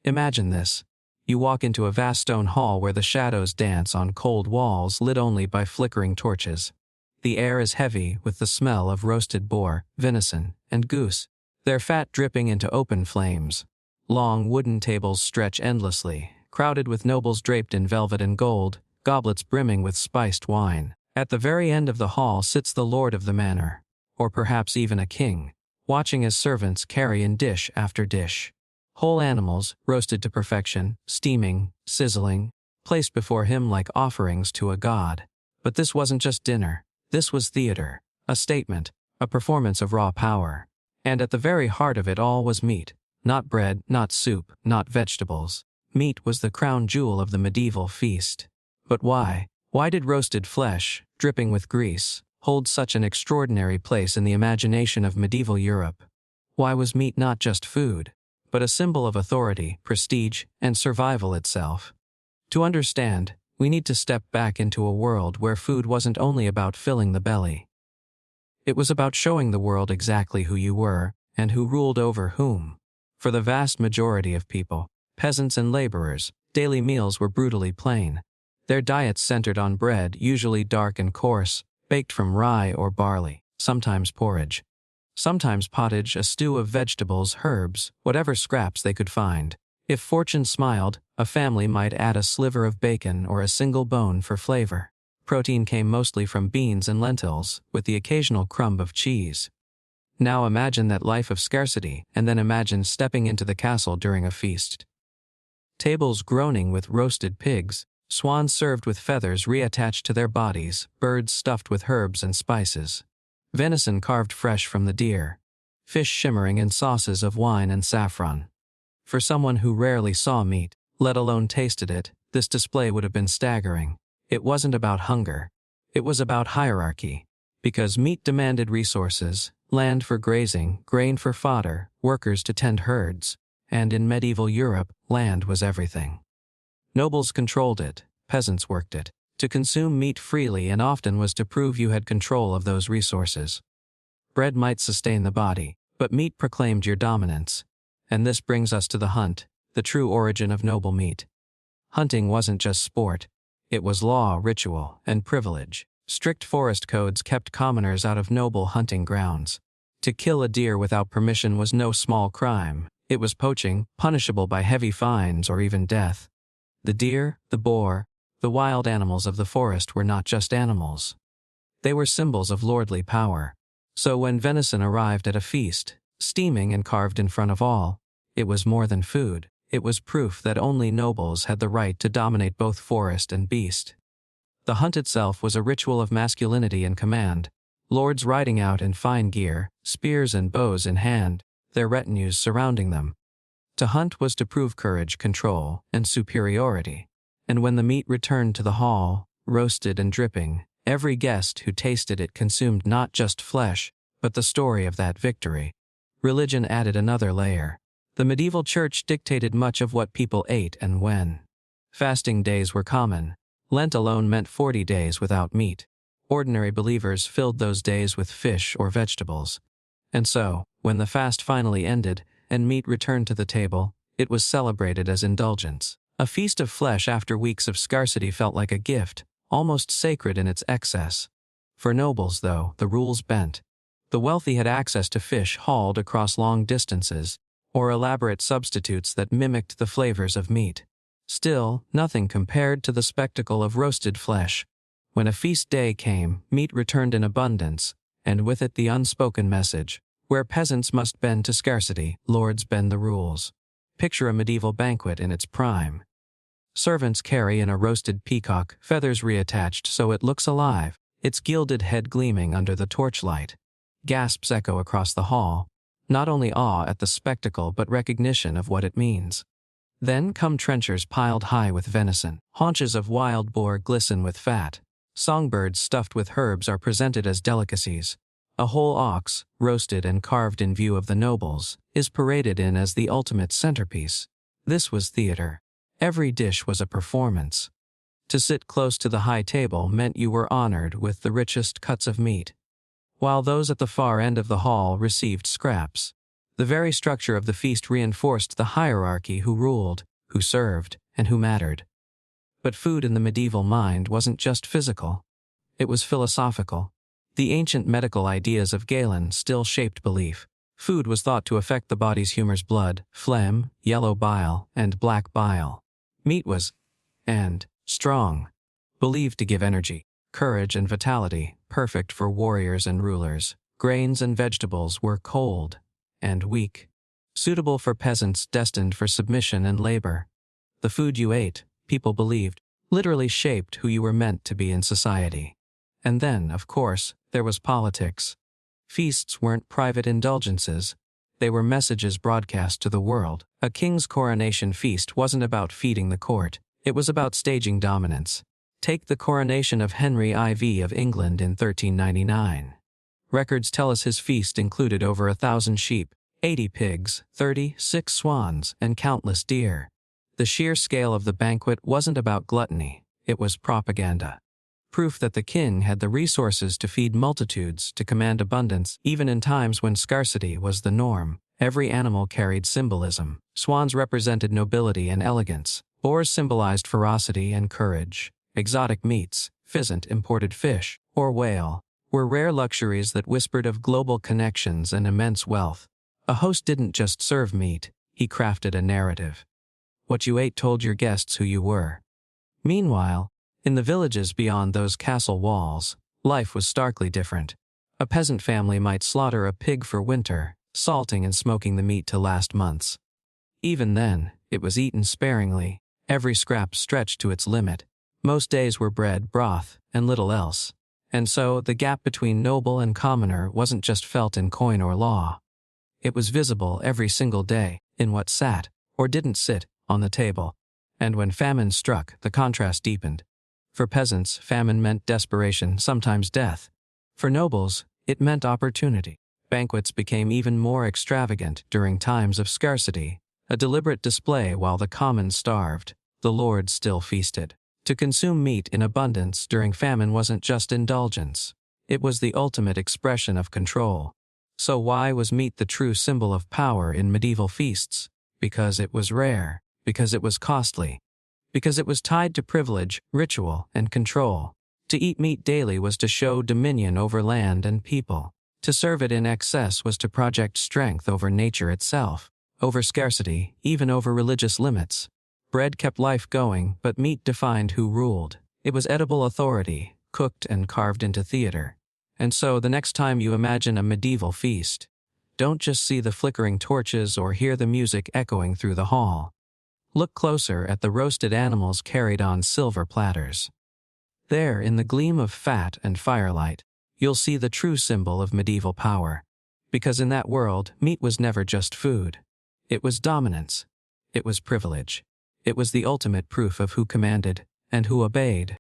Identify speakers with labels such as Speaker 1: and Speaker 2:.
Speaker 1: Imagine this. You walk into a vast stone hall where the shadows dance on cold walls lit only by flickering torches. The air is heavy with the smell of roasted boar, venison, and goose, their fat dripping into open flames. Long wooden tables stretch endlessly, crowded with nobles draped in velvet and gold, goblets brimming with spiced wine. At the very end of the hall sits the lord of the manor, or perhaps even a king, watching his servants carry in dish after dish. Whole animals, roasted to perfection, steaming, sizzling, placed before him like offerings to a god. But this wasn't just dinner. This was theater, a statement, a performance of raw power. And at the very heart of it all was meat. Not bread, not soup, not vegetables. Meat was the crown jewel of the medieval feast. But why? Why did roasted flesh, dripping with grease, hold such an extraordinary place in the imagination of medieval Europe? Why was meat not just food, but a symbol of authority, prestige, and survival itself? To understand, we need to step back into a world where food wasn't only about filling the belly. It was about showing the world exactly who you were, and who ruled over whom. For the vast majority of people, peasants and laborers, daily meals were brutally plain. Their diets centered on bread, usually dark and coarse, baked from rye or barley, sometimes porridge. Sometimes pottage, a stew of vegetables, herbs, whatever scraps they could find. If fortune smiled, a family might add a sliver of bacon or a single bone for flavor. Protein came mostly from beans and lentils, with the occasional crumb of cheese. Now imagine that life of scarcity, and then imagine stepping into the castle during a feast. Tables groaning with roasted pigs, swans served with feathers reattached to their bodies, birds stuffed with herbs and spices. Venison carved fresh from the deer. Fish shimmering in sauces of wine and saffron. For someone who rarely saw meat, let alone tasted it, this display would have been staggering. It wasn't about hunger. It was about hierarchy. Because meat demanded resources, land for grazing, grain for fodder, workers to tend herds, and in medieval Europe, land was everything. Nobles controlled it, peasants worked it. To consume meat freely and often was to prove you had control of those resources. Bread might sustain the body, but meat proclaimed your dominance. And this brings us to the hunt, the true origin of noble meat. Hunting wasn't just sport. It was law, ritual, and privilege. Strict forest codes kept commoners out of noble hunting grounds. To kill a deer without permission was no small crime. It was poaching, punishable by heavy fines or even death. The deer, the boar, the wild animals of the forest were not just animals. They were symbols of lordly power. So when venison arrived at a feast, steaming and carved in front of all, it was more than food. It was proof that only nobles had the right to dominate both forest and beast. The hunt itself was a ritual of masculinity and command. Lords riding out in fine gear, spears and bows in hand, their retinues surrounding them. To hunt was to prove courage, control, and superiority. And when the meat returned to the hall, roasted and dripping, every guest who tasted it consumed not just flesh, but the story of that victory. Religion added another layer. The medieval church dictated much of what people ate and when. Fasting days were common. Lent alone meant 40 days without meat. Ordinary believers filled those days with fish or vegetables. And so, when the fast finally ended and meat returned to the table, it was celebrated as indulgence. A feast of flesh after weeks of scarcity felt like a gift, almost sacred in its excess. For nobles, though, the rules bent. The wealthy had access to fish hauled across long distances, or elaborate substitutes that mimicked the flavors of meat. Still, nothing compared to the spectacle of roasted flesh. When a feast day came, meat returned in abundance, and with it the unspoken message, where peasants must bend to scarcity, lords bend the rules. Picture a medieval banquet in its prime. Servants carry in a roasted peacock, feathers reattached so it looks alive, its gilded head gleaming under the torchlight. Gasps echo across the hall, not only awe at the spectacle but recognition of what it means. Then come trenchers piled high with venison. Haunches of wild boar glisten with fat. Songbirds stuffed with herbs are presented as delicacies. A whole ox, roasted and carved in view of the nobles, is paraded in as the ultimate centerpiece. This was theater. Every dish was a performance. To sit close to the high table meant you were honored with the richest cuts of meat, while those at the far end of the hall received scraps. The very structure of the feast reinforced the hierarchy: who ruled, who served, and who mattered. But food in the medieval mind wasn't just physical. It was philosophical. The ancient medical ideas of Galen still shaped belief. Food was thought to affect the body's humors: blood, phlegm, yellow bile, and black bile. Meat was, and strong, believed to give energy, courage, and vitality, perfect for warriors and rulers. Grains and vegetables were cold and weak, suitable for peasants destined for submission and labor. The food you ate, people believed, literally shaped who you were meant to be in society. And then, of course, there was politics. Feasts weren't private indulgences. They were messages broadcast to the world. A king's coronation feast wasn't about feeding the court. It was about staging dominance. Take the coronation of Henry IV of England in 1399. Records tell us his feast included over 1,000 sheep, 80 pigs, 36 swans, and countless deer. The sheer scale of the banquet wasn't about gluttony. It was propaganda. Proof that the king had the resources to feed multitudes, to command abundance, even in times when scarcity was the norm. Every animal carried symbolism. Swans represented nobility and elegance. Boars symbolized ferocity and courage. Exotic meats, pheasant, imported fish, or whale, were rare luxuries that whispered of global connections and immense wealth. A host didn't just serve meat, he crafted a narrative. What you ate told your guests who you were. Meanwhile, in the villages beyond those castle walls, life was starkly different. A peasant family might slaughter a pig for winter, salting and smoking the meat to last months. Even then, it was eaten sparingly, every scrap stretched to its limit. Most days were bread, broth, and little else. And so, the gap between noble and commoner wasn't just felt in coin or law. It was visible every single day, in what sat, or didn't sit, on the table. And when famine struck, the contrast deepened. For peasants, famine meant desperation, sometimes death. For nobles, it meant opportunity. Banquets became even more extravagant during times of scarcity, a deliberate display while the commons starved. The lords still feasted. To consume meat in abundance during famine wasn't just indulgence. It was the ultimate expression of control. So why was meat the true symbol of power in medieval feasts? Because it was rare. Because it was costly. Because it was tied to privilege, ritual, and control. To eat meat daily was to show dominion over land and people. To serve it in excess was to project strength over nature itself, over scarcity, even over religious limits. Bread kept life going, but meat defined who ruled. It was edible authority, cooked and carved into theater. And so the next time you imagine a medieval feast, don't just see the flickering torches or hear the music echoing through the hall. Look closer at the roasted animals carried on silver platters. There, in the gleam of fat and firelight, you'll see the true symbol of medieval power. Because in that world, meat was never just food. It was dominance. It was privilege. It was the ultimate proof of who commanded and who obeyed.